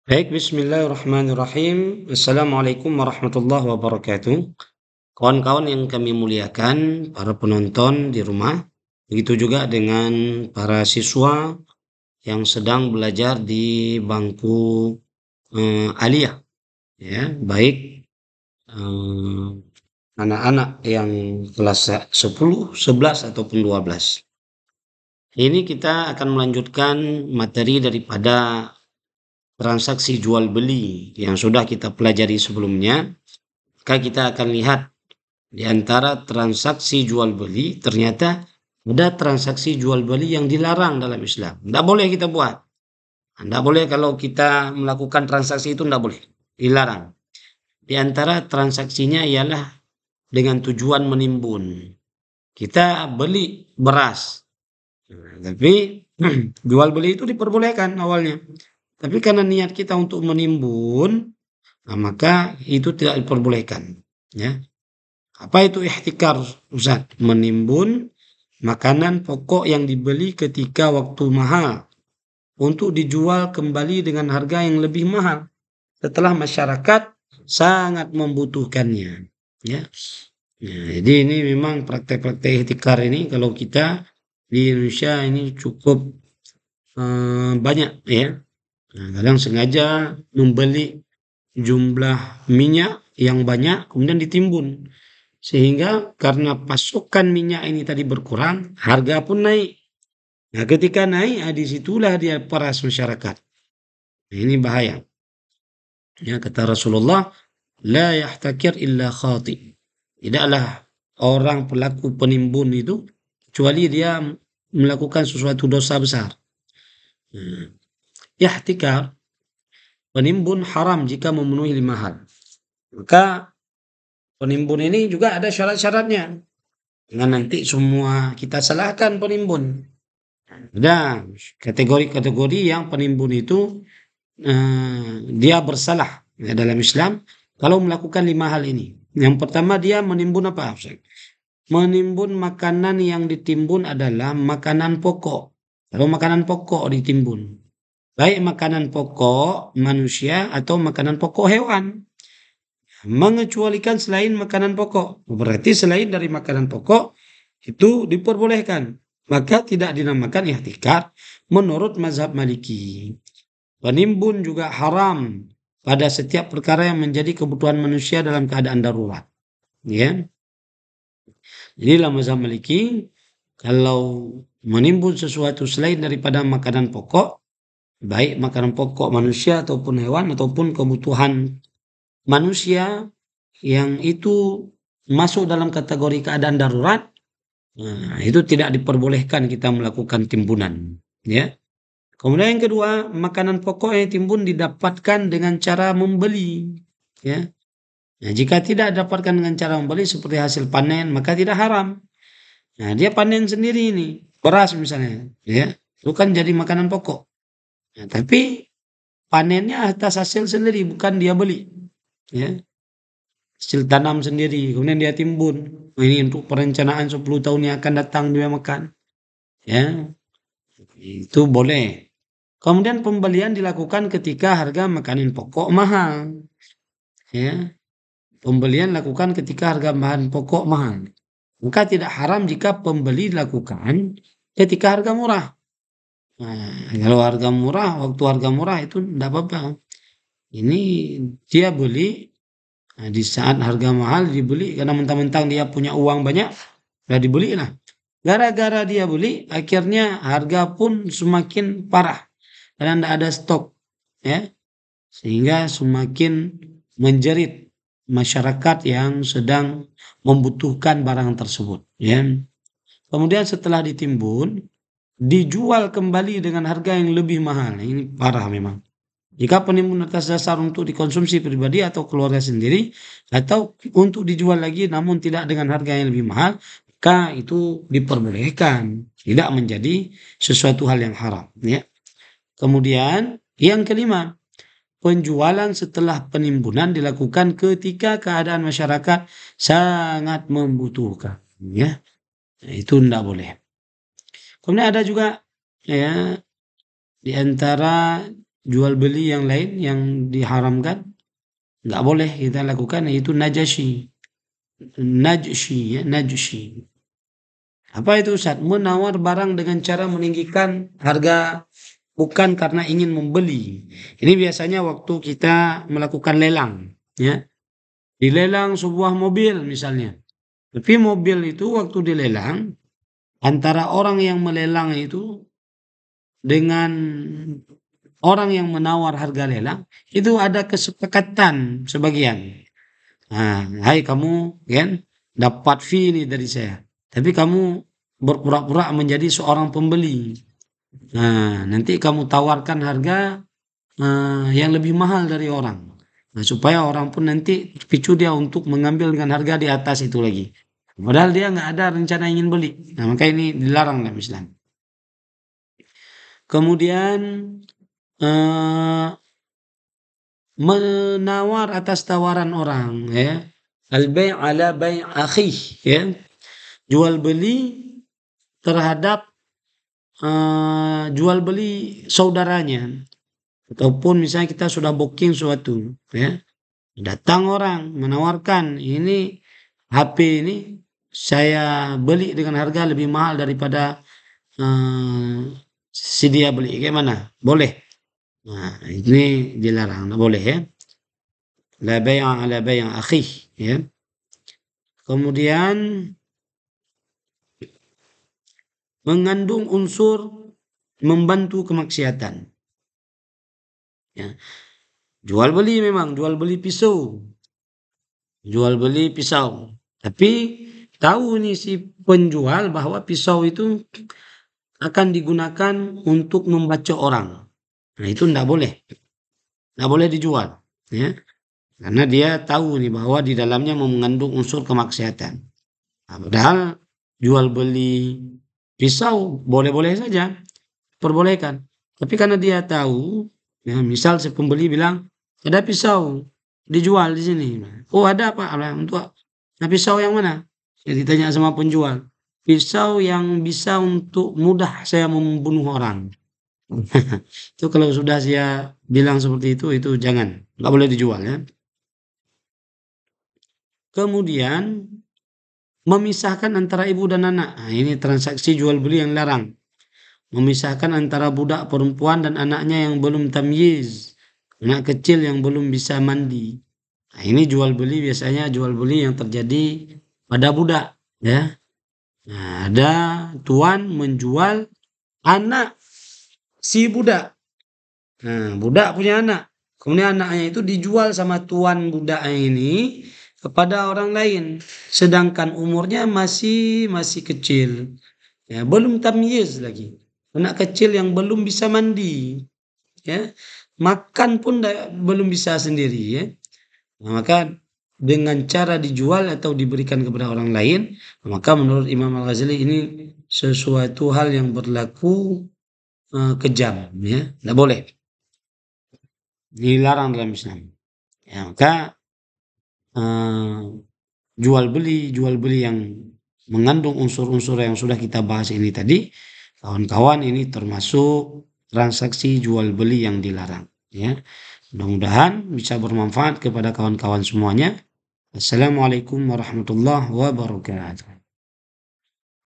Baik, bismillahirrahmanirrahim. Assalamualaikum warahmatullahi wabarakatuh. Kawan-kawan yang kami muliakan, para penonton di rumah, begitu juga dengan para siswa yang sedang belajar di bangku aliyah, ya, baik eh, anak-anak yang kelas 10, 11 ataupun 12. Ini kita akan melanjutkan materi daripada transaksi jual beli yang sudah kita pelajari sebelumnya. Maka kita akan lihat di antara transaksi jual beli ternyata ada transaksi jual beli yang dilarang dalam Islam. Tidak boleh kita buat. Tidak boleh kalau kita melakukan transaksi itu tidak boleh. Dilarang. Di antara transaksinya ialah dengan tujuan menimbun. Kita beli beras. Tapi jual beli itu diperbolehkan awalnya. Tapi karena niat kita untuk menimbun, maka itu tidak diperbolehkan. Ya. Apa itu ihtikar, Ustaz? Menimbun makanan pokok yang dibeli ketika waktu mahal untuk dijual kembali dengan harga yang lebih mahal setelah masyarakat sangat membutuhkannya. Ya. Ya, jadi ini memang praktek-praktek ihtikar ini kalau kita di Indonesia ini cukup banyak ya. Nah, kadang sengaja membeli jumlah minyak yang banyak kemudian ditimbun. Sehingga karena pasokan minyak ini tadi berkurang, harga pun naik. Nah, ketika naik, disitulah dia peras masyarakat. Nah, ini bahaya. Ya, kata Rasulullah, la yahtakir illa khati. Tidaklah orang pelaku penimbun itu kecuali dia melakukan sesuatu dosa besar. Hmm. Yahtikar, penimbun haram jika memenuhi 5 hal. Maka penimbun ini juga ada syarat-syaratnya. Jangan nanti semua kita salahkan penimbun. Ada kategori-kategori yang penimbun itu dia bersalah ya, dalam Islam kalau melakukan 5 hal ini. Yang pertama dia menimbun apa? Menimbun makanan yang ditimbun adalah makanan pokok. Kalau makanan pokok ditimbun, baik makanan pokok manusia atau makanan pokok hewan. Mengecualikan selain makanan pokok. Berarti selain dari makanan pokok itu diperbolehkan. Maka tidak dinamakan ihtikar menurut mazhab Maliki. Penimbun juga haram pada setiap perkara yang menjadi kebutuhan manusia dalam keadaan darurat. Ya. Jadi dalam mazhab Maliki, kalau menimbun sesuatu selain daripada makanan pokok, baik makanan pokok manusia ataupun hewan ataupun kebutuhan manusia yang itu masuk dalam kategori keadaan darurat, nah, itu tidak diperbolehkan kita melakukan timbunan. Ya. Kemudian yang kedua, makanan pokok yang timbun didapatkan dengan cara membeli. Ya. Nah, jika tidak didapatkan dengan cara membeli seperti hasil panen, maka tidak haram. Nah, dia panen sendiri ini, beras misalnya, ya, itu kan jadi makanan pokok. Nah, tapi panennya atas hasil sendiri, bukan dia beli. Ya. Hasil tanam sendiri, kemudian dia timbun. Ini untuk perencanaan 10 tahun yang akan datang dia makan. Ya, itu boleh. Kemudian pembelian dilakukan ketika harga makanan pokok mahal. Ya, pembelian dilakukan ketika harga bahan pokok mahal. Maka tidak haram jika pembeli dilakukan ketika harga murah. Nah, kalau harga murah, waktu harga murah itu tidak apa-apa. Ini dia beli. Nah, di saat harga mahal dibeli karena mentang-mentang dia punya uang banyak, udah dibeli lah. Gara-gara dia beli, akhirnya harga pun semakin parah karena tidak ada stok, ya, sehingga semakin menjerit masyarakat yang sedang membutuhkan barang tersebut. Ya. Kemudian setelah ditimbun, dijual kembali dengan harga yang lebih mahal. Ini parah memang. Jika penimbun atas dasar untuk dikonsumsi pribadi atau keluarga sendiri atau untuk dijual lagi namun tidak dengan harga yang lebih mahal, maka itu diperbolehkan, tidak menjadi sesuatu hal yang haram. Ya. Kemudian yang kelima, penjualan setelah penimbunan dilakukan ketika keadaan masyarakat sangat membutuhkan. Ya. Itu tidak boleh. Kemudian ada juga ya di antara jual beli yang lain yang diharamkan, nggak boleh kita lakukan, yaitu najasyi. Najsyi ya, najsyi. Apa itu Ustaz? Menawar barang dengan cara meninggikan harga bukan karena ingin membeli. Ini biasanya waktu kita melakukan lelang, ya. Dilelang sebuah mobil misalnya. Tapi mobil itu waktu dilelang, antara orang yang melelang itu dengan orang yang menawar harga lelang, itu ada kesepakatan sebagian. Nah, "Hai kamu, kan, dapat fee nih dari saya, tapi kamu berpura-pura menjadi seorang pembeli. Nah, nanti kamu tawarkan harga, yang lebih mahal dari orang. Nah, supaya orang pun nanti terpicu dia untuk mengambil dengan harga di atas itu lagi. Padahal dia nggak ada rencana ingin beli. Nah, maka ini dilarang dalam Islam. Kemudian, eee, menawar atas tawaran orang, ya. Al-bai' ala bai' akhih, ya. Jual beli terhadap, jual beli saudaranya. Ataupun misalnya kita sudah booking suatu, ya. Datang orang menawarkan, "Ini HP ini saya beli dengan harga lebih mahal daripada, eee, si dia beli, gimana? Boleh?" Nah, ini dilarang, nggak boleh ya. La bai'a ala bai' akhih, ya. Kemudian mengandung unsur membantu kemaksiatan, ya. Jual beli memang, jual beli pisau, jual beli pisau. Tapi tahu nih si penjual bahwa pisau itu akan digunakan untuk membacok orang. Nah, itu nggak boleh dijual, ya. Karena dia tahu nih bahwa di dalamnya mengandung unsur kemaksiatan. Nah, padahal jual beli pisau boleh-boleh saja, perbolehkan. Tapi karena dia tahu, ya, misal si pembeli bilang, "Ada pisau dijual di sini." "Oh, ada Pak." "Untuk nah, pisau yang mana?" Ya, ditanya sama penjual. "Pisau yang bisa untuk mudah saya membunuh orang." Itu kalau sudah saya bilang seperti itu jangan, nggak boleh dijual ya. Kemudian memisahkan antara ibu dan anak. Nah, ini transaksi jual beli yang larang. Memisahkan antara budak perempuan dan anaknya yang belum tamyiz, anak kecil yang belum bisa mandi. Nah, ini jual beli, biasanya jual beli yang terjadi pada budak, ya. Nah, ada tuan menjual anak si budak. Nah, budak punya anak. Kemudian anaknya itu dijual sama tuan budaknya ini kepada orang lain. Sedangkan umurnya masih kecil. Ya, belum tamyiz lagi. Anak kecil yang belum bisa mandi, ya. Makan pun belum bisa sendiri, ya. Nah, maka dengan cara dijual atau diberikan kepada orang lain, maka menurut Imam Al-Ghazali ini sesuatu hal yang berlaku, kejam, ya, nggak boleh. Dilarang dalam Islam. Ya, maka, eee, jual beli yang mengandung unsur-unsur yang sudah kita bahas ini tadi, kawan-kawan, ini termasuk transaksi jual beli yang dilarang, ya. Mudah-mudahan bisa bermanfaat kepada kawan-kawan semuanya. Assalamualaikum warahmatullahi wabarakatuh.